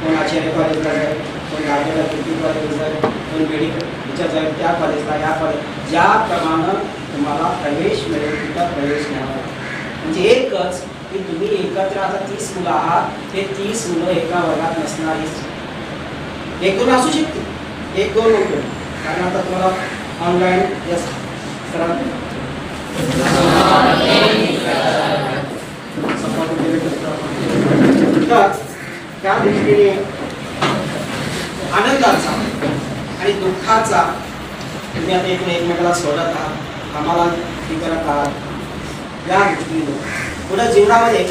कोण आचार्य कॉलेजला जाईल, कोण गार्डनला किती कॉलेजला जाईल, कोण मेडिकलच्या जाईल त्या कॉलेजला, या कॉलेज ज्याप्रमाणे तुम्हाला प्रवेश मिळेल तिथं प्रवेश घ्यावा. म्हणजे एकच की तुम्ही एकत्र आता 30 मुलं आहात, ते 30 मुलं एका वर्गात नसणारीच. एक दोन असू शकते, एक दोन लोक, कारण आता तुम्हाला ऑनलाईन यस तर त्या दृष्टीने आनंदाचा आणि दुःखाचा तुम्ही आता इकडे एकमेकाला सोडत आहात, आम्हाला हे करत आहात. या दृष्टीने पुढे जीवनामध्ये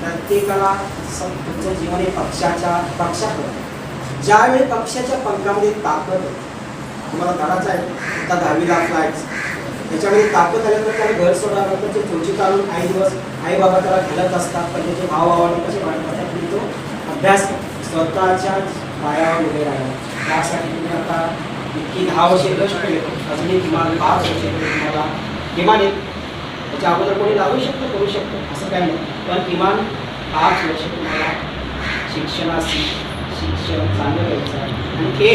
प्रत्येकाला तुमचं जीवन हे पक्षाकडे. ज्यावेळी पक्षाच्या पंखामध्ये ताकद तुम्हाला करायचं आहे, आता 10वीला फ्लायट्स त्याच्यामध्ये ताकद आल्यानंतर त्याला घर सोडावं, त्याचे चोची काढून काही दिवस आई बाबा त्याला घालत असतात, पण त्याचे भावभावाने कसे वाटत असतात की तो अभ्यास स्वतःच्या पायावर उभे राहिला. त्यासाठी तुम्ही आता इतकी 10 वर्षे कष्ट केले, अजूनही किमान 5 वर्षे तुम्हाला किमान एक त्याच्या अगोदर कोणी लागू शकतं, करू शकतं असं काही नाही, पण किमान 5 वर्ष तुम्हाला शिक्षण चांगलं घ्यायचं आहे. आणि हे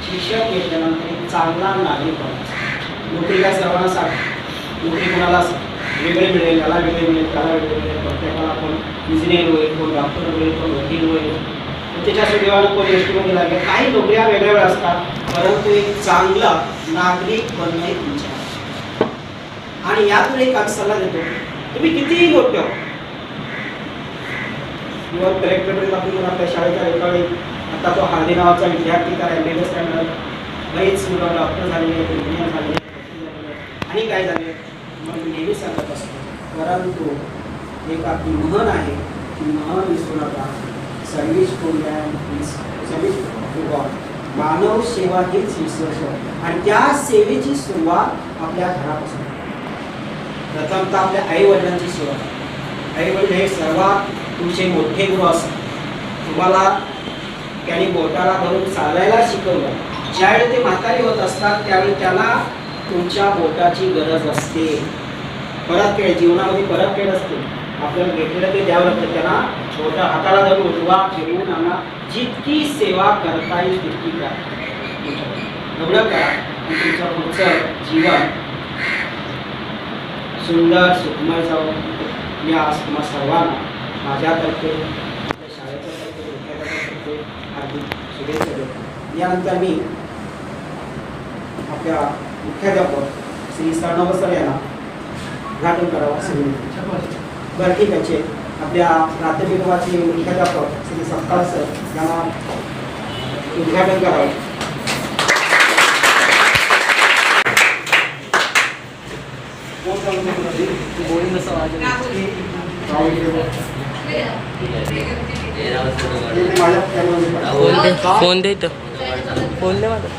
शिक्षण घेतल्यानंतर एक चांगला नागरिक व्हायचा. नोकरी काय सर्वांना सांग, नोकरी कोणाला वेगळे मिळेल, त्याला वेगळे मिळेल, त्याला वेगळे मिळेल, प्रत्येकाला कोण इंजिनियर होईल, कोण डॉक्टर होईल, कोण वकील होईल, त्याच्या देवानं कोण एस टीमध्ये लागेल. काही नोकऱ्या वेगळ्या असतात, परंतु एक चांगला नागरिक बनणं हे तुमच्या. आणि यातून एक सल्ला देतो, तुम्ही कितीही मोठे हो, किंवा कलेक्टरेट आपण आपल्या शाळेच्या एकावेळी आता तो हार्दी नावाचा विद्यार्थी त्याला MBBS करणार, बरेच मुलं डॉक्टर झाले, इंजिनियर झाले, आणि काय झाले. मग मी नेहमी सांगत असतो, परंतु एक आपली म्हण आहे की म्हण विसरू नका, service to man is service to God. मानव सेवा हीच ईश्वर, आणि त्या सेवेची सुरुवात आपल्या घरापासून. प्रथमतः आपल्या आई वडिलांची सेवा. आई वडील हे सर्वात तुमचे मोठे गुरु असतात. तुम्हाला त्यांनी बोटाला धरून चालायला शिकवलं. ज्यावेळी ते म्हातारी होत असतात त्यावेळी त्यांना तुमच्या बोटाची गरज असते. परतफेड जीवनामध्ये परतफेड असते. आपल्याला घेतलेलं ते द्यावं लागतं. त्यांना बोटा हाताला धरून उठवा, फिरवून आणा, जितकी सेवा करता येईल तितकी करा. एवढं करा आणि तुमचं पुढचं जीवन सुंदर सुखमय जावं. मी आज तुम्हा सर्वांना माझ्यातर्फे, आपल्या शाळेच्या तर्फे हार्दिक शुभेच्छा देतो. यानंतर मी आपल्या मुख्याध्यापक श्री सरनोबत सर यांना उद्घाटन करावं असे विनंती. बरं ठीक आहे. आपल्या प्राथमिक विभागाचे मुख्याध्यापक श्री सत्कार सर यांना उद्घाटन करावं. फोन दे तो फोन दे माझा.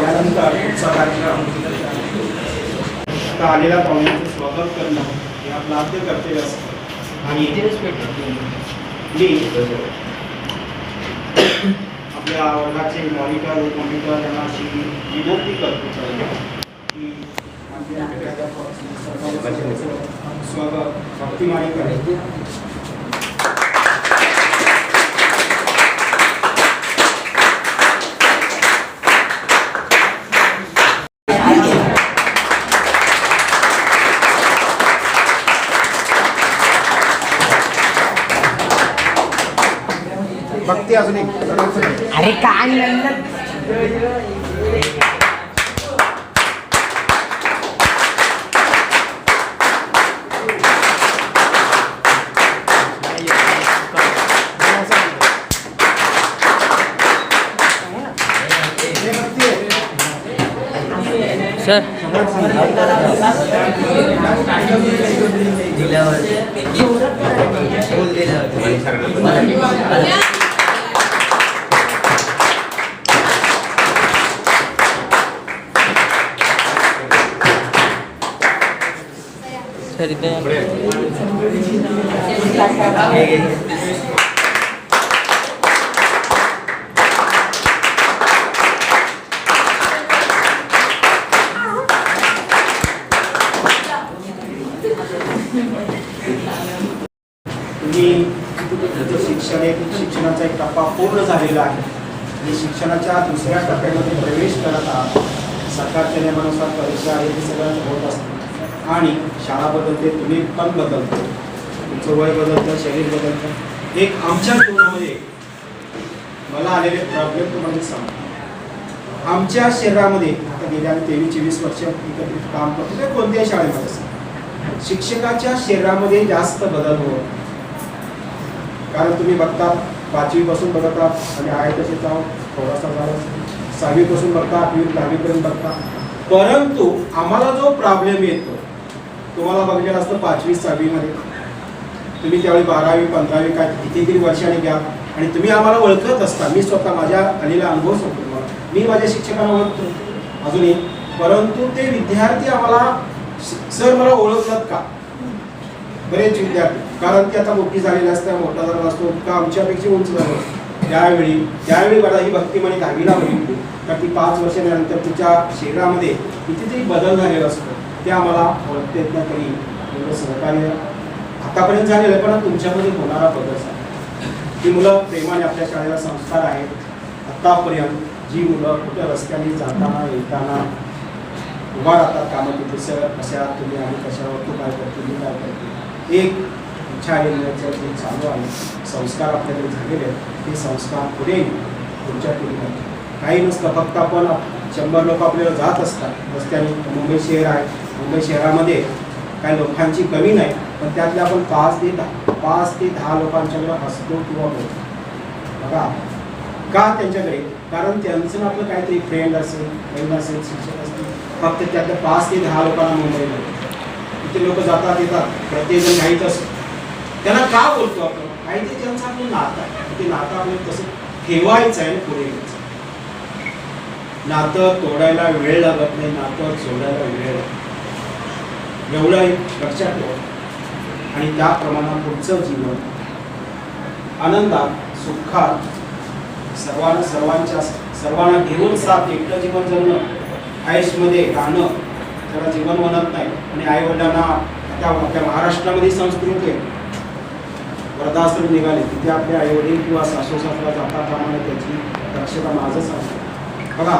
यानंतर आता आलेल्या पाहुण्यांचं स्वागत करणं हे आपलं आद्य कर्तव्य असतं. आणि मी आपल्या वर्गाचे मॉनिटर उपमॉनिटर यांना अशी विनंती करतो की स्वागत भक्तिमानी करायचे. भक्ती अजून एक. अरे काय सर सर इथे तुम्ही शिक्षणाचा एक टप्पा पूर्ण झालेला आहे आणि शिक्षणाच्या दुसऱ्या टप्प्यामध्ये प्रवेश करत आहात. सरकारच्या नियमानुसार परीक्षा आहे ते सगळं होत असतं आणि शाळा बदलते, तुम्ही पण बदलतो, तुमचं वय बदलतं, शरीर बदलतं. एक आमच्या जीवनामध्ये मला आलेले प्रॉब्लेम तुम्हाला सांगतो. आमच्या शहरामध्ये आता गेल्या 23-24 वर्ष एकत्रित काम करतो ते कोणत्याही शाळेमध्ये असतं. शिक्षकाच्या शरीरामध्ये जास्त बदल होत, कारण तुम्ही बघता 5वी पासून बघता आणि आहे तसे जाऊ थोडासा झाला, 6वी पासून बघता 8वी 10वी पर्यंत बघता. परंतु आम्हाला जो प्रॉब्लेम येतो तुम्हाला बघितलेला असतं 5वी 6वी मध्ये, तुम्ही त्यावेळी 12वी 15वी काय कितीतरी वर्षाने घ्या आणि तुम्ही आम्हाला ओळखत असता. मी स्वतः माझ्या आलेला अनुभव सांगतो तुम्हाला, मी माझ्या शिक्षकांना ओळखतो अजूनही, परंतु ते विद्यार्थी आम्हाला सर मला ओळखतात का, बरेच विद्यार्थी, कारण ते आता मोठी झालेली असतात, मोठा झाला असतो का आमच्यापेक्षा उंच झालं. त्यावेळी मला ही भक्तीमणी 10वीला होईल तर ती 5 वर्षानंतर तिच्या शरीरामध्ये कितीतरी बदल झालेला असतो, ते आम्हाला ओळखता येत नाही. तरी एवढं सहकार्य आतापर्यंत झालेलं आहे, पण तुमच्यामध्ये होणारा बदल आहे. जी मुलं प्रेमाने आपल्या शाळेला संस्कार आहेत, आतापर्यंत जी मुलं कुठं रस्त्याने जाताना येताना उभा राहतात कामात, तिथे सर कशा तुम्ही आणि कशावर तू काय करते मी काय करते, एक इच्छा येण्याचं जे चालू आहे, संस्कार आपल्याकडे झालेले आहेत, ते संस्कार पुढे पुढच्या पिढीमध्ये काही नसतं. फक्त आपण 100 लोक आपल्याला जात असतात रस्त्याने. मुंबई शहर आहे, मुंबई शहरामध्ये काही लोकांची कमी नाही, पण त्यातले आपण 5 ते 10 लोकांच्याकडे हसतो किंवा बोलतो. बघा का त्यांच्याकडे, कारण त्यांचं आपलं काहीतरी फ्रेंड असेल, शिक्षक असतील, फक्त त्यातल्या 5 ते 10 लोकांना मुंबईला इथे लोक जातात येतात, प्रत्येकजण घाईत असतो. त्यांना का बोलतो आपण, काही ते त्यांचं आपलं नातं आहे, ते नातं आपल्याला कसं ठेवायचं आहे, पुढे घ्यायचं. नातं तोडायला वेळ लागत नाही, नातं जोडायला वेळ लागत, एवढं एक लक्षात ठेवा. आणि त्याप्रमाणे पुढचं जीवन आनंदात सुखात सर्वांना घेऊन साथ एकटं जीवन जगणं, आयुष्यमध्ये राहणं त्याला जीवन म्हणत नाही. आणि आई वडिलांना आता आपल्या महाराष्ट्रामध्ये संस्कृती आहे, वृद्धाश्रम निघाले तिथे आपले आई वडील किंवा सासू सासरा जातात आम्हाला त्याची दक्षता माझं सांगतो. बघा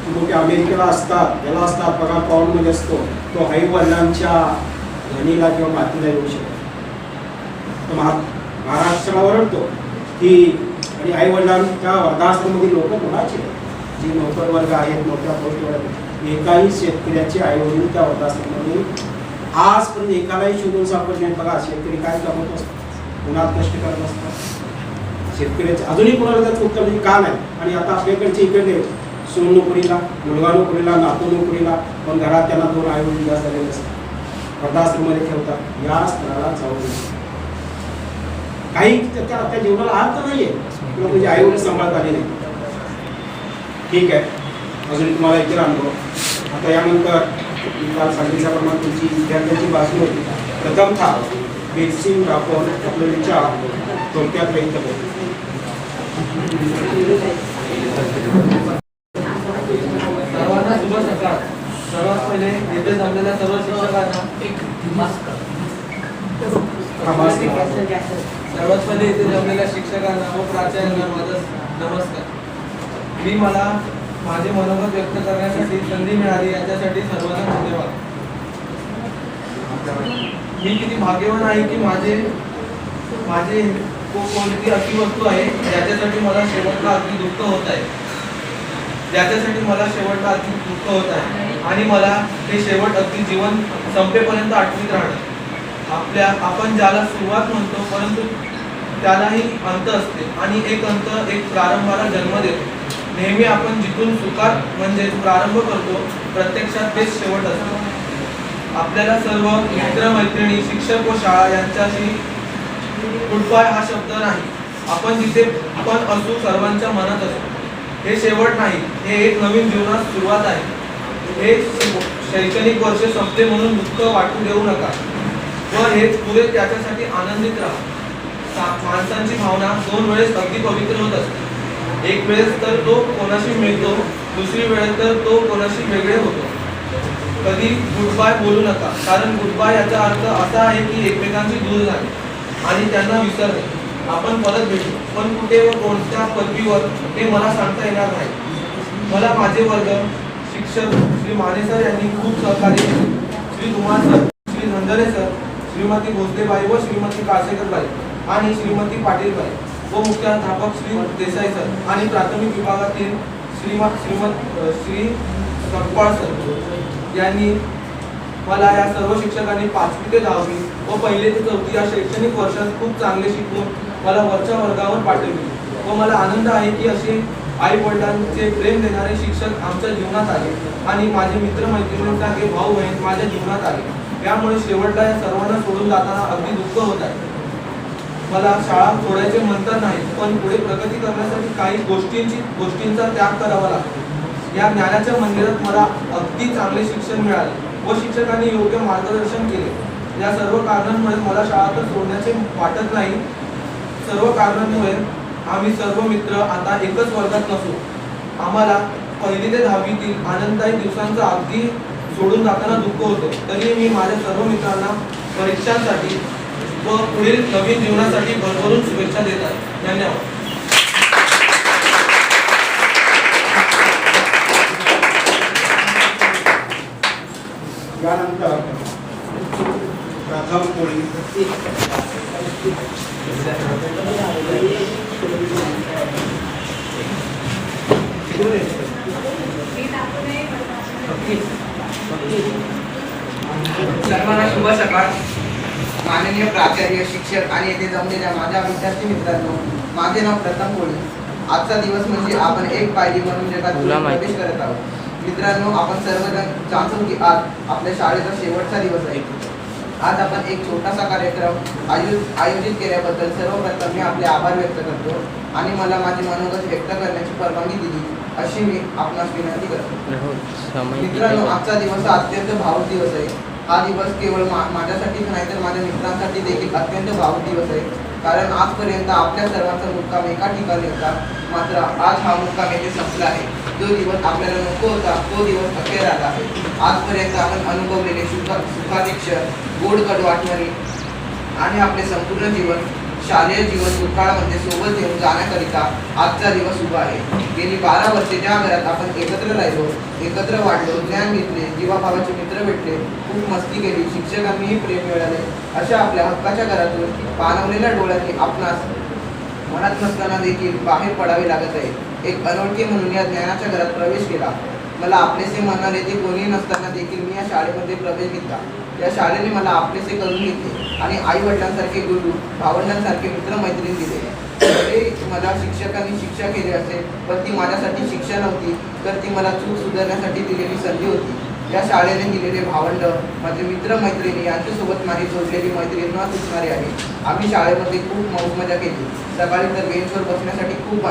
मोठे अमेरिकेला असतात, याला असतात बघा पाऊलमध्ये असतो, तो आई वडिलांच्या धनीला किंवा मातीला येऊ शकतो. तो महाराष्ट्राला ओरडतो की आणि आई वडिलांच्या वृद्धाश्रममधील लोक कोणाचे, जे नोकर वर्ग आहेत, मोठ्या पोस्टवर आहेत, एकाही शेतकऱ्याचे आई वडील त्या वृद्धाश्रममध्ये आजपर्यंत एकालाही शोधून सापडले नाही. बघा शेतकरी काय कमवत असतात, उन्हात कष्ट करत असतात. शेतकऱ्याचे अजूनही कोणाला त्याचं उत्तर म्हणजे का नाही. आणि आता आपल्याकडचे इकडे सून नोकरीला, मुलगा नोकरीला, नातू नोकरीला, पण घरात त्यांना 2 आई वडील जास्त झालेले असतात, वृद्धाश्रममध्ये ठेवतात. या स्तराला जाऊ नये. काही त्या जीवनाला अर्थ नाहीये किंवा तुझे आई वडील सांभाळत आले नाही. ठीक आहे, अजून तुम्हाला इतर अनुभव. आता यानंतर काल सांगितल्याप्रमाणे तुमची विद्यार्थ्यांची बाजू होती. प्रथमतः बेसिक आपण आपले विचार थोडक्यात व्यक्त करू. सर्वांना शुभ सकाळ. सर्वात पहिले येथे जमलेल्या सर्व शिक्षकांना सर्वात पहिले इथे जमलेल्या शिक्षकांना व प्राचार्यांना माझा नमस्कार. मला माझे मनोगत व्यक्त करण्यासाठी संधी मिळाली याच्यासाठी सर्वांना धन्यवाद. मी किती भाग्यवान आहे की माझे कोणती अशी वस्तू आहे ज्याच्यासाठी मला शेवटला अगदी दुःख होत आहे, आणि मला हे शेवट अगदी जीवन संपेपर्यंत आठवत राहणार. आपण ज्याला सुरुवात म्हणतो परंतु त्यालाही अंत असते आणि एक अंत एक प्रारंभाला जन्म देतो. नेहमी आपण जिथून सुकार म्हणजेच प्रारंभ करतो प्रत्यक्षात तेच शेवट असतो. आपल्याला सर्व मित्र मैत्रिणी शिक्षक व शाळा यांच्याशी गुड बाय हा शब्द नाही. आपण जिथे पण असू सर्वांच्या मनात असू. हे शेवट नाही, हे एक नवीन जीवनात सुरुवात आहे. हे शैक्षणिक वर्ष संपले म्हणून दुःख वाटू देऊ नका व हेच पुरे त्याच्यासाठी आनंदित राहा. माणसांची भावना दोन वेळेस अगदी पवित्र होत असते. एक वेळेस तर तो कोणाशी मिळतो, दुसरी वेळेस तर तो कोणाशी वेगळे होतो. कधी गुड बाय बोलू नका, कारण गुड बाय याचा अर्थ असा आहे की एकमेकांची दूर झाली आणि त्यांना विसरणे. आपण परत भेटू, पण कुठे व कोणत्या पदवीवर हे मला सांगता येणार नाही. मला माझे वर्ग शिक्षक श्री माने सर यांनी खूप सहकार्य केले. श्री कुमार सर, श्री झंझरे सर, श्रीमती भोसलेबाई व श्रीमती काळसेकरबाई आणि श्रीमती पाटीलबाई व मुख्याध्यापक श्री देसाई सर आणि प्राथमिक विभागातील श्री सकपाळ सर यांनी मला या सर्व शिक्षकांनी 5वी ते 10वी व 1ली ते 4थी या शैक्षणिक वर्षात खूप चांगले शिकवून मला वरच्या वर्गावर पाठवले व मला आनंद आहे की असे आई वडिलांचे प्रेम देणारे शिक्षक आमच्या जीवनात आले आणि माझे मित्रमैत्रिणींसारखे भाऊ बहीण माझ्या जीवनात आले. यामुळे शेवटला या सर्वांना सोडून जाताना अगदी दुःख होत आहे. मला शाळा सोडायचे म्हणता नाही, पण पुढे प्रगती करण्यासाठी काही गोष्टींचा त्याग करावा लागतो. या ज्ञानाच्या मंदिरात मला अगदी चांगले शिक्षण मिळाले व शिक्षकांनी योग्य मार्गदर्शन केले. या सर्व कारणांमुळे मला शाळा तर सोडण्याचे वाटत नाही. सर्व कारणांमुळे आम्ही सर्व मित्र आता एकच वर्गात नसू. आम्हाला 1ली ते 10वीतील आनंददायी दिवसांचा अगदी सोडून जाताना दुःख होते. तरी मी माझ्या सर्व मित्रांना परीक्षांसाठी व पुढील नवीन जीवनासाठी भरभरून शुभेच्छा देत आहे. धन्यवाद. यानंतर प्रथम कोळी सर्वांना शुभ सकाळ. माननीय प्राचार्य, शिक्षक आणि येथे जमलेल्या माझ्या विद्यार्थी मित्रांनो, माझे नाव प्रथम कोळी. आजचा दिवस म्हणजे आपण एक पायरी म्हणून जगात प्रवेश करत आहोत. मित्रांनो, आपण सर्वजण जाणतो की आज आपल्या शाळेचा शेवटचा दिवस आहे. आज आपण एक छोटासा कार्यक्रम आयोजित केल्याबद्दल सर्वप्रथम मी आपले आभार व्यक्त करतो आणि मला माझे मनोगत व्यक्त करण्याची परवानगी दिली अशी मी आपणास विनंती करतो. मित्रांनो, आजचा दिवस हा अत्यंत भावुक दिवस आहे. हा दिवस केवळ माझ्यासाठीच नाही तर माझ्या मित्रांसाठी देखील अत्यंत भावुक दिवस आहे. कारण आजपर्यंत आपल्या सर्वांचा मुक्काम एका ठिकाणी होता, मात्र आज हा मुक्काम येथे संपला आहे. जो दिवस आपल्याला नको होता तो दिवस अखेर आला आहे. आजपर्यंत आपण अनुभवलेले सुखाचे क्षण, गोड कडू आठवणी आणि आपले संपूर्ण जीवन शालेय जीवन भूतकाळामध्ये सोबत घेऊन जाण्याकरिता आजचा दिवस उभा आहे. गेली 12 वर्षे ज्या घरात आपण एकत्र राहिलो, एकत्र वाढलो, ज्ञान घेतले, जीवाभावाचे मित्र भेटले, खूप मस्ती केली, शिक्षकांनीही प्रेम मिळाले, अशा आपल्या हक्काच्या घरातून पाणवलेल्या डोळ्यांनी आपणास मनात नसताना देखील बाहेर पडावे लागत आहे. एक अनोळखी म्हणून या ज्ञानाच्या घरात प्रवेश केला. मला आपलेसे म्हणणारे ते कोणी नसताना देखील मी या शाळेमध्ये प्रवेश घेतला. या शाळेने मला आपलेसे करून घेतले आणि आई वडिलांसारखे गुरु, भावंडांसारखे मित्रमैत्रीण दिले. जरी मला शिक्षकांनी शिक्षा केली असेल, पण ती माझ्यासाठी शिक्षा नव्हती, तर ती मला चूक सुधारण्यासाठी दिलेली संधी होती. या शाळेने दिलेले भावंड, माझे मित्रमैत्रिणी यांच्यासोबत माझी जोडलेली मैत्री न तुटणारी आहे. आम्ही शाळेमध्ये खूप मौज मजा केली. सकाळी तर बेंचवर बसण्यासाठी खूप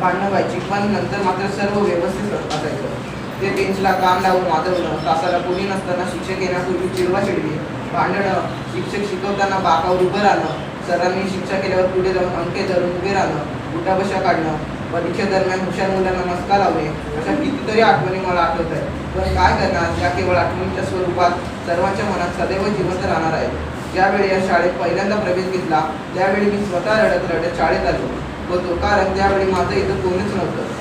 भांडणं व्हायची, पण नंतर मात्र सर्व व्यवस्थित असायचं. ते बेंचला काम लावून वाजवणं, तासाला कोणी नसताना शिक्षक येण्यापूर्वी चिडवाचिडवी, भांडणं, शिक्षक शिकवताना बाकावर उभं राहणं, सरांनी शिक्षा केल्यावर पुढे जाऊन अंके धरून उभे राहणं, उठाबशा काढणं, परीक्षेदरम्यान हुशार मुलांना मस्का लावणे, अशा कितीतरी आठवणी मला आठवत आहेत. पण काय करणार, या केवळ आठवणीच्या स्वरूपात सर्वांच्या मनात सदैव जिवंत राहणार आहेत. ज्यावेळी या शाळेत पहिल्यांदा प्रवेश घेतला त्यावेळी मी स्वतः रडत रडत शाळेत आलो होतो, कारण त्यावेळी माझं इथं कोणीच नव्हतं.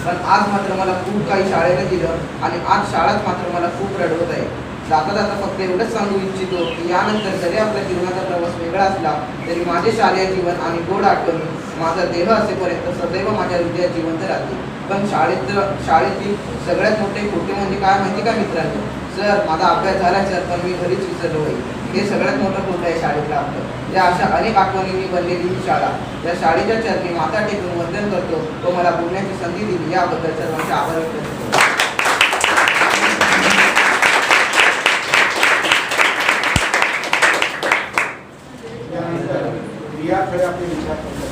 पण आज मात्र मला खूप काही शाळेने दिलं आणि आज शाळाच मात्र मला खूप रडवत आहे. जाता जाता फक्त एवढंच सांगू इच्छितो की यानंतर जरी आपल्या जीवनाचा प्रवास वेगळा असला तरी माझे शालेय जीवन आणि गोड आठवणी माझा देह असेपर्यंत सदैव माझ्या हृदयात जिवंत राहतील. पण शाळेतील सगळ्यात मोठे खोटे म्हणजे काय माहिती का मित्रांनो? सर, माझा अभ्यास झाला सर, पण मी घरीच विसरलो होईल. हे सगळ्यात मोठं कुटुंब आहे शाळेतलं आपलं. या अशा अनेक आठवणींनी बनलेली ही शाळा, या शाळेच्या चरणी माथा टेकून वंदन करतो व मला बोलण्याची संधी दिली याबद्दल सर्वांचे आभार व्यक्त करतो. त्यानंतर रियाकडे आपले विचार करतात.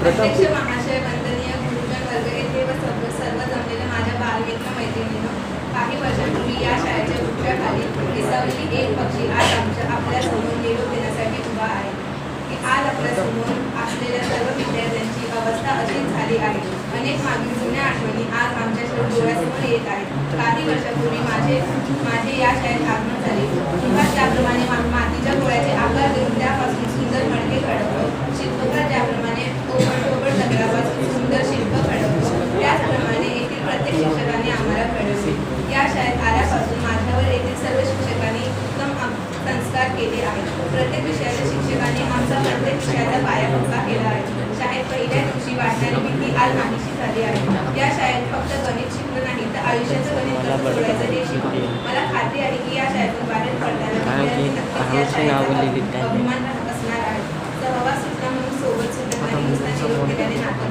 अध्यक्ष महाशय, वंदनीय गुरुजन वर्ग येथे व सर्व जमलेल्या माझ्या बालमित्र मैत्रिणींनो, काही वर्षांपूर्वी या शाळेच्या वृक्षाखाली विसावलेली एक पक्षी आज आपल्या समोर निरोप देण्यासाठी उभा आहे की आज आपल्या समोर असलेल्या सर्व विद्यार्थ्यांची अवस्था अशीच झाली आहे. अनेक मागील जुन्या आठवणी आज आमच्या डोळ्यासमोर येत आहेत. काही वर्षापूर्वी माझे या शाळेत आगमन झाले. किंवा त्याप्रमाणे मातीच्या गोळ्याचे आकार देऊन त्यापासून सुंदर मडके घडवतो. शिल्पकार ज्याप्रमाणे ओबड दगडापासून सुंदर शिल्प घडवतो, त्याचप्रमाणे येथील प्रत्येक शिक्षकाने आम्हाला घडवले. या शाळेत आल्यापासून माझ्यावर येथील सर्व शिक्षकांनी उत्तम संस्कार केले आहेत. प्रत्येक विषयाच्या शिक्षकांनी आमचा प्रत्येक विषयाचा पाया पक्का केला आहे. शाळेत पहिल्या दिवशी वाटणारी भीती आज नाहीशी झाली आहे. या शाळेत फक्त गणित शिकलं नाही तर आयुष्याचं गणित कसं सोडवायचं हे शिकले. मला खात्री आहे की या शाळेतून बाहेर पडताना विद्यार्थी नक्कीच या शाळेचा अभिमान असणार आहे. सहवास सूचना म्हणून सोबत सुद्धा काही नुसता निरोप केल्याने नातं.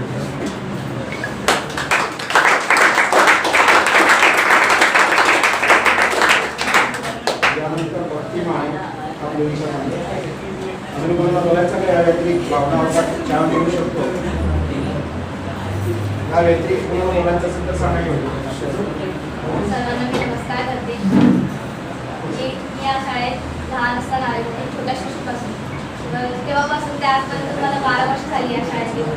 यानंतर भक्तिमान आपले विचार मांडतात. अजून कोणाला बोलायचं का या व्यतिरिक्त भावना होता चहा देऊ शकतो? या व्यतिरिक्त कोणाला बोलायचं असेल तर सांगा घेऊ. सर्वांना मी नमस्कार करते. मी या शाळेत लहान असताना आले होते, छोट्या शिक्षकापासून. तेव्हापासून ते आजपर्यंत मला 12 वर्ष झाली या शाळेत गेलो.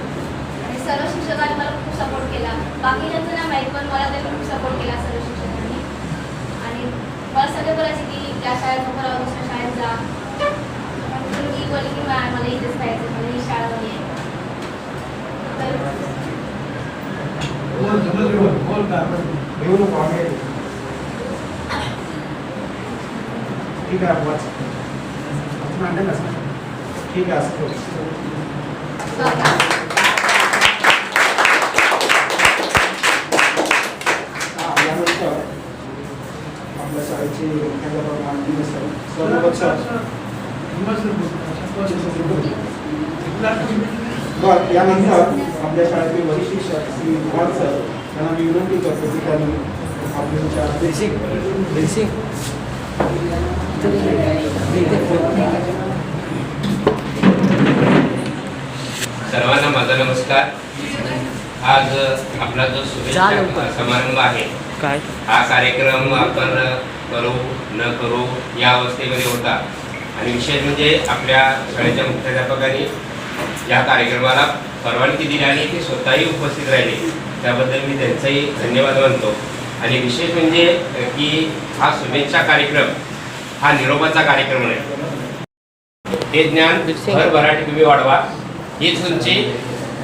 आणि सर्व शिक्षकांनी मला खूप सपोर्ट केला. बाकीच्यांचं नाही माहीत, पण मला तरी खूप सपोर्ट केला सर्व शिक्षकांनी. आणि मला सगळे बोलायचे की या शाळेत नको राहू, दुसऱ्या शाळेत जा. पण मी बोलली की मला इथेच पाहिजे, मला ही शाळा हवी आहे. घेऊ नको आम्ही ठीक आहे. वाच मांडेल ना ठीक आहे. असं करू. यानंतर आपल्या शाळेचे मुख्याध्यापक माननीय सर बरं. यानंतर आपल्या शाळेतील वरिष्ठ शिक्षक श्री कुमार सर यांना मी विनंती करतो की त्यांनी आपले विचार सर्वांना माझा नमस्कार. आज आपला जो शुभेच्छा समारंभ आहे, काय हा कार्यक्रम आपण करू न करू या अवस्थेमध्ये होता. आणि विशेष म्हणजे आपल्या शाळेच्या मुख्याध्यापकांनी या कार्यक्रमाला परवानगी दिली आणि ते स्वतःही उपस्थित राहिले, त्याबद्दल मी त्यांचाही धन्यवाद मानतो. आणि विशेष म्हणजे की हा शुभेच्छा कार्यक्रम हा निरोपाचा कार्यक्रम आहे. हे ज्ञान भरभराटी तुम्ही वाढवा, हीच तुमची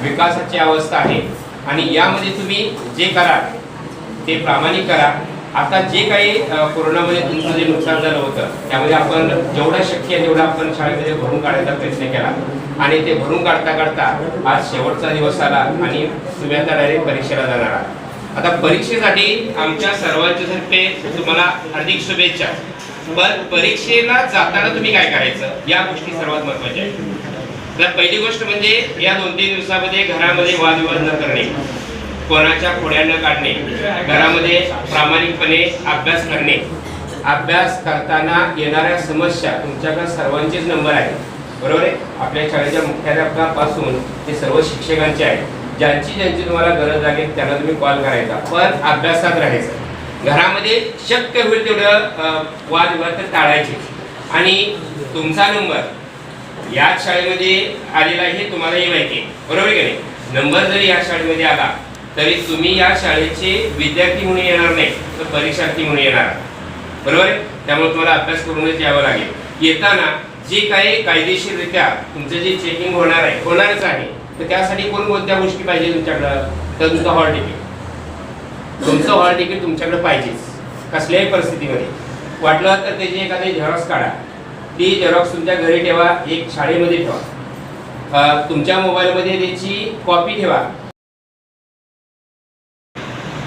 विकासाची अवस्था आहे. आणि यामध्ये तुम्ही जे कराल ते प्रामाणिक करा. आता जे काही कोरोनामध्ये तुमचं जे नुकसान झालं होतं, त्यामध्ये आपण जेवढं शक्य आहे तेवढं आपण शाळेमध्ये भरून काढायचा प्रयत्न केला. आणि ते भरून काढता काढता आज शेवटचा दिवस आला आणि तुम्ही आता डायरेक्ट परीक्षेला जाणार आहात. आता परीक्षेसाठी आमच्या सर्वांच्यातर्फे तुम्हाला हार्दिक शुभेच्छा. पण परीक्षेला जाताना तुम्ही काय करायचं या गोष्टी सर्वात महत्त्वाच्या आहेत. तर पहिली गोष्ट म्हणजे या 2-3 दिवसामध्ये घरामध्ये वादविवाद न करणे, कोणाच्या खोड्या न काढणे, घरामध्ये प्रामाणिकपणे अभ्यास करणे. अभ्यास करताना येणाऱ्या समस्या तुमच्याकडे सर्वांचेच नंबर आहे, बरोबर आहे. आपल्या शाळेच्या मुख्याध्यापकापासून ते सर्व शिक्षकांचे आहेत. ज्यांची तुम्हाला गरज लागेल त्यांना तुम्ही कॉल करायचा, पण अभ्यासात राहायचं. घरामध्ये शक्य होईल तेवढं वादविवाद तर टाळायचे. आणि तुमचा नंबर या शाळेमध्ये आलेला हे तुम्हालाही माहिती आहे, बरोबर आहे की नाही. नंबर जरी या शाळेमध्ये आला तरी तुम्ही या शाळेचे विद्यार्थी म्हणून येणार नाही, तर परीक्षार्थी म्हणून येणार, बरोबर आहे. त्यामुळे तुम्हाला अभ्यास करूनच यावं लागेल. येताना जे काही कायदेशीररित्या तुमचं जे चेकिंग होणारच आहे, तर त्यासाठी कोणत्या गोष्टी पाहिजे तुमच्याकडं, तर तुमचं हॉल तिकीट तुमच्याकडे पाहिजेच कसल्याही परिस्थितीमध्ये. वाटलं तर त्याची एखादी झेरॉक्स काढा, ती झेरॉक्स तुमच्या घरी ठेवा, एक शाळेमध्ये ठेवा, तुमच्या मोबाईलमध्ये त्याची कॉपी ठेवा.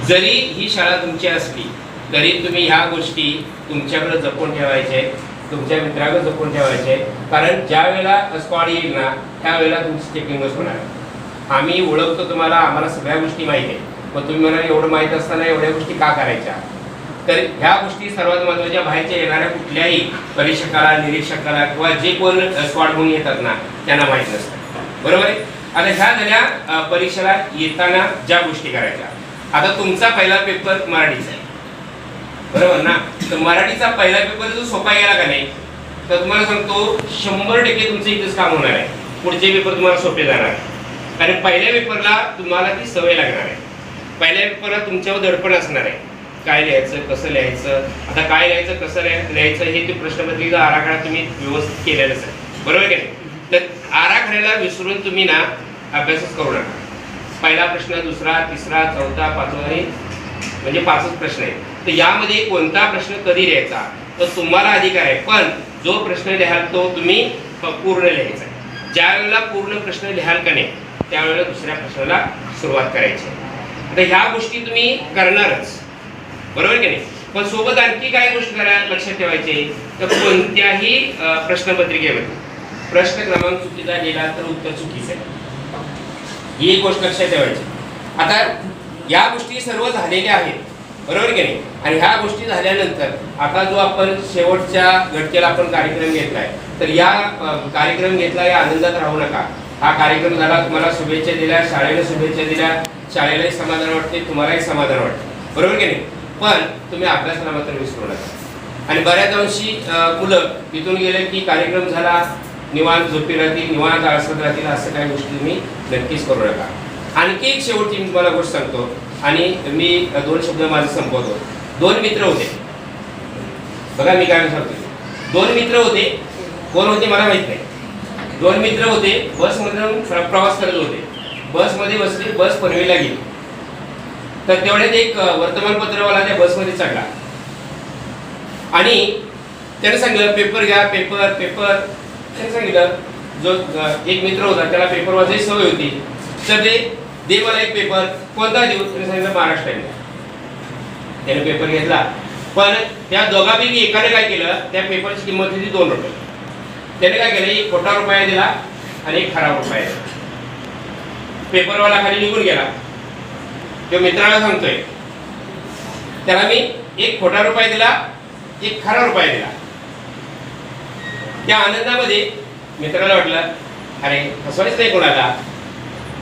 जरी ही शाळा तुमची असली तरी तुम्ही ह्या गोष्टी तुमच्याकडे जपून ठेवायचे, तुमच्या मित्राकडे जपून ठेवायचे, कारण ज्या वेळेला स्क्वॉड येईल ना त्यावेळेला तुमची चेकिंगच होणार. आम्ही ओळखतो तुम्हाला, आम्हाला सगळ्या गोष्टी माहिती आहे, पण तुम्ही म्हणाल एवढं माहीत असताना एवढ्या गोष्टी का करायच्या. तर ह्या गोष्टी सर्वात महत्त्वाच्या. बाहेरच्या येणाऱ्या कुठल्याही परीक्षकाला, निरीक्षकाला किंवा जे कोण स्क्वॉड म्हणून येतात ना त्यांना माहीत नसतं, बरोबर आहे. आता ह्या झाल्या परीक्षेला येताना ज्या गोष्टी करायच्या. आता तुमचा पहिला पेपर मराठीचा आहे, बरोबर ना. तर मराठीचा पहिला पेपर जो सोपा गेला का नाही, तर तुम्हाला सांगतो 100% तुमचं इथंच काम होणार आहे. पुढचे पेपर तुम्हाला सोपे जाणार आहे, कारण पहिल्या पेपरला तुम्हाला ती सवय लागणार आहे. पहिल्या पेपरला तुमच्यावर दडपण असणार आहे, काय लिहायचं, कसं लिहायचं. आता काय लिहायचं, कसं लिहायचं हे ते प्रश्नपत्रिकेचा आराखडा तुम्ही व्यवस्थित केलेलंच आहे, बरोबर की नाही. तर आराखड्याला विसरून तुम्ही ना अभ्यासच करू नका. पहिला प्रश्न, दुसरा, तिसरा, चौथा, पाचवा म्हणजे 5च प्रश्न आहेत. तर यामध्ये कोणता प्रश्न कधी लिहायचा तर तुम्हाला अधिकार आहे, पण जो प्रश्न लिहाल तो तुम्ही पूर्ण लिहायचा आहे. ज्या वेळेला पूर्ण प्रश्न लिहाल का नाही त्यावेळेला दुसऱ्या प्रश्नाला सुरुवात करायची. आता ह्या गोष्टी तुम्ही करणारच, बरोबर की नाही. पण सोबत आणखी काय गोष्ट लक्षात ठेवायची तर कोणत्याही प्रश्नपत्रिकेमध्ये प्रश्न क्रमांक चुकीचा लिहिला तर उत्तर चुकीचं आहे, ही एक गोष्ट लक्षात ठेवायची. आता या गोष्टी सर्व झालेल्या आहेत, बरोबर की नाही. आणि ह्या गोष्टी झाल्यानंतर आता जो आपण शेवटच्या घटकेला आपण कार्यक्रम घेतलाय, तर या कार्यक्रम घेतला या आनंदात राहू नका. हा कार्यक्रम झाला, तुम्हाला शुभेच्छा दिल्या, शाळेला शुभेच्छा दिल्या, शाळेलाही समाधान वाटते, तुम्हालाही समाधान वाटते, बरोबर की नाही. पण तुम्ही अभ्यासाला मात्र विसरू नका. आणि बऱ्याच अंशी मुलं तिथून गेले की कार्यक्रम झाला, निवांत झोपी राहतील, निवांत आळसत राहतील, असं काही गोष्टी तुम्ही नक्कीच करू नका. आणखी एक शेवटची मी तुम्हाला गोष्ट सांगतो आणि मी 2 शब्द माझे संपवतो. 2 मित्र होते, बघा मी काय सांगतो. 2 मित्र होते, कोण होते मला माहित नाही. 2 मित्र होते, बसमधून प्रवास करत होते, बसमध्ये बसले, बस पनवेलला गेली. तर तेवढ्यात एक वर्तमानपत्रवाला त्या बसमध्ये चढला आणि त्याने सांगितलं पेपर घ्या, पेपर पेपर. त्याने सांगितलं, जो एक मित्र होता त्याला पेपर वाचायची सवय होती, तर दे मला एक पेपर. कोणता देऊ, त्याने सांगितलं महाराष्ट्राने. त्याने पेपर घेतला, पण त्या दोघांपैकी एकाने काय केलं, त्या पेपरची किंमत होती 2 रुपये. त्याने काय केलं, एक खोटा रुपया दिला आणि एक खरा रुपया दिला. पेपरवाला खाली निघून गेला. तो मित्राला सांगतोय, त्याला मी एक खोटा रुपया दिला, एक खरा रुपया दिला. त्या आनंदामध्ये मित्राला वाटलं अरे हसवायच नाही कोणाला,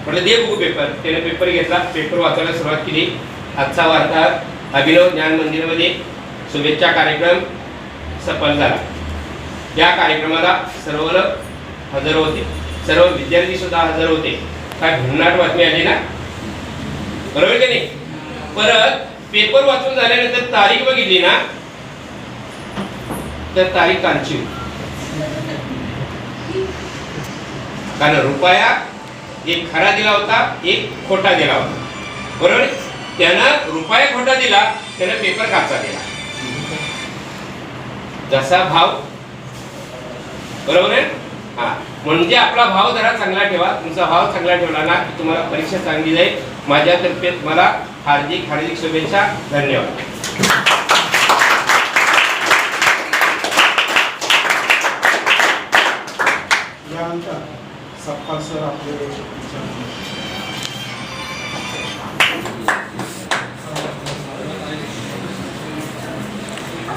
म्हटलं दे बघू पेपर. त्याने पेपर घेतला, पेपर वाचायला सुरुवात केली. आजचा वार्ता अभिनव ज्ञान मंदिरमध्ये शुभेच्छा कार्यक्रम सफल झाला. या कार्यक्रमाला सर्व हजर होते, सर्व विद्यार्थी सुद्धा हजर होते. काय भन्नाट बातमी आली ना, बरोबर की नाही. परत पेपर वाचून झाल्यानंतर तारीख बघितली ना, तर तारीख कालची होती. कारण रुपया एक खरा दिला होता, एक खोटा दिला होता, बरोबर. त्यानं रुपया खोटा दिला, त्यानं पेपर काचा दिला. जसा भाव, बरोबर आहे. हा म्हणजे आपला भाव जरा चांगला ठेवा. तुमचा भाव चांगला ठेवला ना की तुम्हाला परीक्षा चांगली जाईल. माझ्यातर्फे तुम्हाला हार्दिक हार्दिक शुभेच्छा. धन्यवाद. यानंतर सपकाळ सर आपले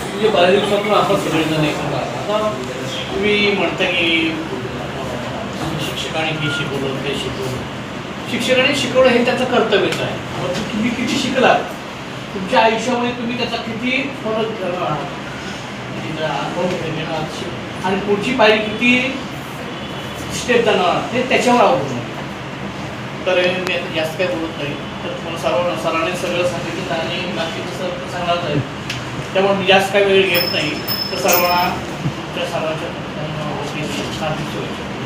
म्हणजे बऱ्याच दिवसातून आपण सगळेजण एकत्र आलो. आता तुम्ही म्हणता की शिक्षकाने हे शिकवलं, ते शिकवलं. शिक्षकाने शिकवणं हे त्याचं कर्तव्यच आहे. परंतु तुम्ही किती शिकलात, तुमच्या आयुष्यामध्ये तुम्ही त्याचा किती फरक अनुभव घेणार आणि पुढची पायरी किती स्टेप जाणार हे त्याच्यावर अवलंबून आहे. तर मी आता जास्त काही बोलत नाही. तर तुम्हाला सरांनी सगळं सांगितलं आणि बाकीचं सर तर सांगणारच आहे. त्यामुळे मी जास्त काही वेळ घेत नाही. तर सर्वांना तुमच्या सर्वांच्या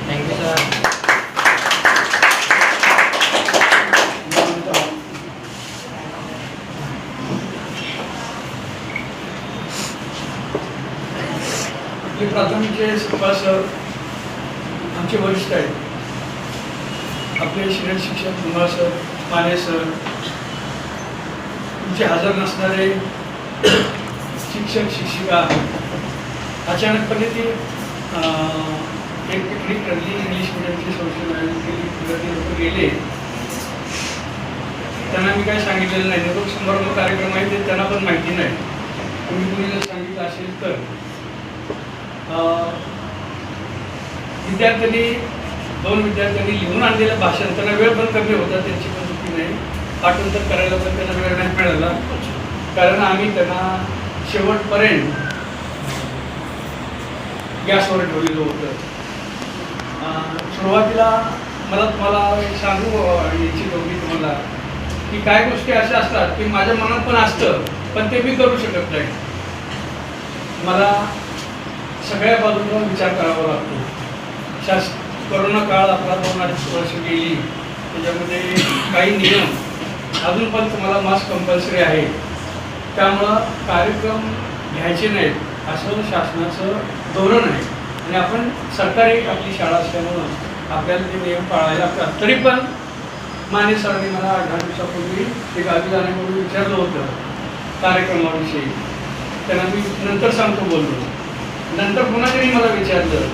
थँक्यू सर. जे प्राथमिकचे सपकाळ सर आमचे वरिष्ठ आहेत, आपले सिनियर शिक्षक कुमार सर, माने सर, तुमचे हजर नसणारे शिक्षक शिक्षिका अचानकपणे ती एक पिकनिक ठरली, इंग्लिश मिडियमची संस्था आयोजित केली, तिकडे लोक गेले. त्यांना मी काही सांगितलेलं नाही, तो समारंभ कार्यक्रम आहे ते त्यांना पण माहिती नाही. तुम्ही जर सांगितलं असेल तर दोन विद्यार्थ्यांनी लिहून आणलेलं भाषण, त्यांना वेळ पण कमी होता, त्यांची पण चुकी नाही, पाठांतर करायला पण त्यांना वेळ नाही मिळाला. कारण आम्ही त्यांना शेवटपर्यंत गॅसवर ठेवलेलं होतं. सुरुवातीला मला तुम्हाला एक सांगू इच्छितो मी तुम्हाला की काय गोष्टी अशा असतात की माझ्या मनात पण असतं, पण ते मी करू शकत नाही. मला सगळ्या बाजूंचा विचार करावा लागतो. कोरोना काळ आपला 2-2.5 वर्ष गेली, त्याच्यामध्ये काही नियम अजून पण तुम्हाला मास्क कंपल्सरी आहे. त्यामुळं कार्यक्रम घ्यायचे नाहीत असं शासनाचं धोरण आहे. आणि आपण सरकारी आपली शाळा असल्यामुळं आपल्याला ते नियम पाळायला लागतात. तरी पण माने सरांनी मला 8 दिवसापूर्वी ते गावी जाण्यापूर्वी विचारलं होतं कार्यक्रमाविषयी. त्यांना मी नंतर सांगतो बोललो. नंतर पुन्हा त्यांनी मला विचारलं,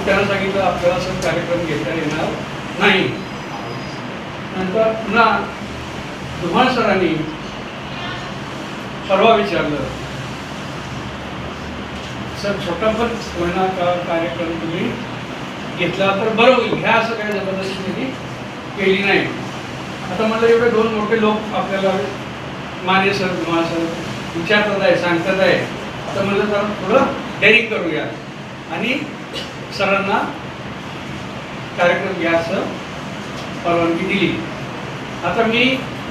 त्यांना सांगितलं आपल्याला असं कार्यक्रम घेता येणार नाही. नंतर पुन्हा धुमाळ सरांनी परवा विचारलं, सर छोटा पण होईना का कार्यक्रम तुम्ही घेतला तर बरं होईल, ह्या असं काय जबरदस्ती त्यांनी केली नाही. आता म्हटलं एवढे 2 मोठे लोक आपल्याला माने सर धुमाळ सर विचारतात आहे, सांगतात आहे, तर म्हटलं जरा थोडं डेअरिंग करूया आणि सरांना कार्यक्रम घ्यायचं परवानगी दिली. आता मी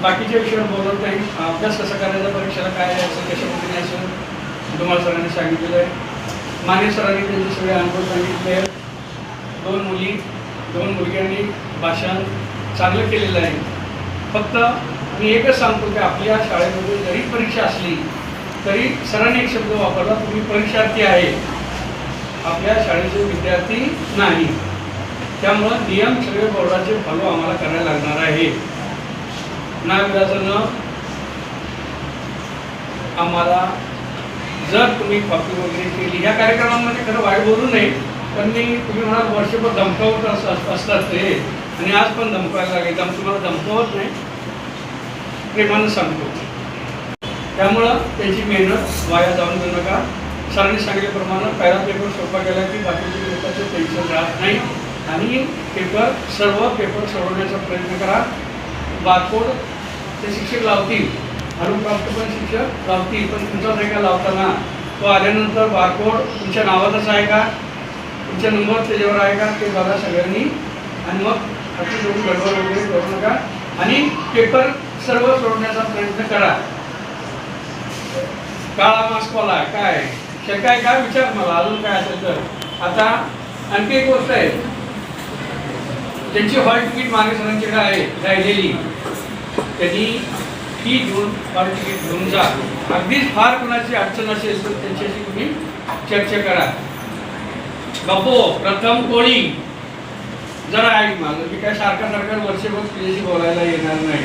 बाकीच्या विषयावर बोलत नाही. अभ्यास कसा करायचा, परीक्षेला काय यायचं, कशा पद्धतीने असं धुमाळ सरांनी सांगितलेलं आहे. माने सरांनी त्यांचे सगळे अनुभव सांगितले. 2 मुलग्यांनी भाषण चांगलं केलेलं आहे. फक्त मी एकच सांगतो की आपल्या शाळेमध्ये जरी परीक्षा असली तरी सरांनी एक शब्द वापरला, तुम्ही परीक्षार्थी आहे, आपल्या शाळेचे विद्यार्थी नाही. त्यामुळं नियम सगळे बोर्डाचे फॉलो आम्हाला करायला लागणार आहे. नागराजानं आम्हाला जर तुम्ही कॉपी वगैरे केली ह्या कार्यक्रमांमध्ये खरं वाईट बोलू नये, पण मी तुम्ही म्हणाल वर्षभर धमकावत असतात ते, आणि आज पण धमकायला लागेल. तुम्हाला धमकावत नाही, प्रेमानं सांगतो. त्यामुळं त्यांची मेहनत वाया जाऊन देऊ नका. सरांनी सांगितल्याप्रमाणे पहिला पेपर सोपा केला की बाकीचे लोकांचं टेन्शन राहत नाही आणि सर्व पेपर सोडवण्याचा प्रयत्न करा. बारकोड ते शिक्षक लावतील, अनुप्राप्त पण शिक्षक लावतील, पण तुमचा जर का लावताना तो आल्यानंतर बारकोड तुमच्या नावातच आहे का, तुमचा नंबर त्याच्यावर आहे का ते बघा सगळ्यांनी. आणि मग अशी दोन गडबड वगैरे करू नका आणि पेपर सर्व सोडण्याचा प्रयत्न करा. काळा मास्कवाला काय शंका आहे काय विचार मला अजून काय असेल तर. आता आणखी एक गोष्ट आहे, त्यांची हॉल तिकीट मागे सरांच्याकडे आहे राहिलेली, त्यांनी ती घेऊन हॉल तिकीट घेऊन जा. अगदीच फार कोणाची अडचण असेल तर त्यांच्याशी तुम्ही चर्चा करा. बापू प्रथम कोळी जरा ऐक माझं, मी काय सारखं वर्षभर तुझ्याशी बोलायला येणार नाही.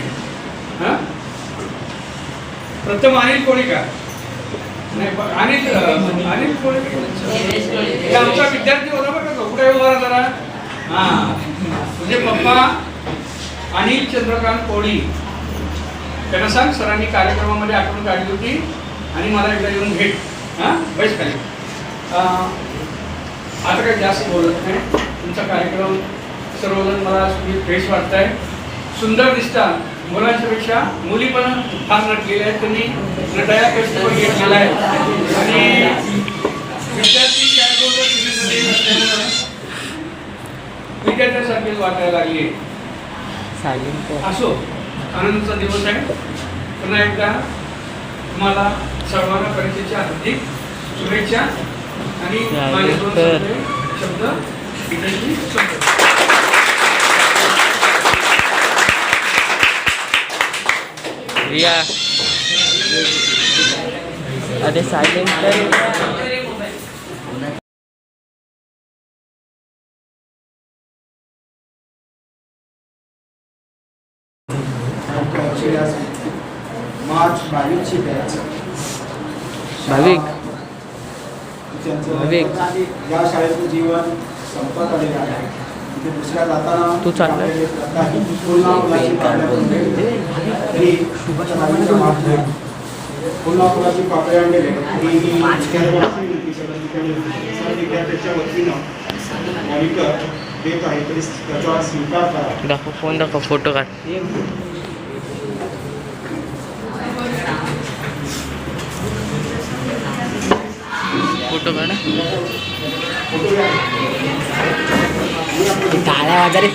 हां प्रथम अनिल कोळी का नाही, अनिल कोळी आमचा विद्यार्थी होता बरं का, कुठे उभा जरा. हां तुझे पप्पा अनिल चंद्रकांत कोळी, त्यांना सांग सरांनी कार्यक्रमामध्ये आठवण काढली होती आणि मला एकदा येऊन भेट. हां बैस खाली. आता काही जास्त बोलत नाही. तुमचा कार्यक्रम सर्वजण मला फ्रेश वाटत आहे, सुंदर दिसतात. मुलांच्या पेक्षा मुली पण फार नटलेल्या आहेत, त्यांनी नटाया कष्ट घेतलेला आहे आणि विद्यार्थी विद्यार्थ्यांसारखेच वाटायला लागले. असो आनंदाचा दिवस आहे. पुन्हा एकदा तुम्हाला सर्वांना परीक्षेच्या हार्दिक शुभेच्छा आणि माझे 2 शब्द इकडे रिया अरे सायलेंट कर. मार्च 22ची बॅच भाविक. त्यांचं भाविक. या शाळेचं जीवन संपत आलेलं आहे. तिथे दुसऱ्या जाताना तू चाललाय? पुन्हा मुलाची पापड्या आणलेले विद्यार्थ्याच्या वतीनं मॉनिटर देत आहे तरी त्याचा स्वीकार करा. दाखव फोन दाखव फोटो काढ. फोटो काढ. टाळ्या वाजारे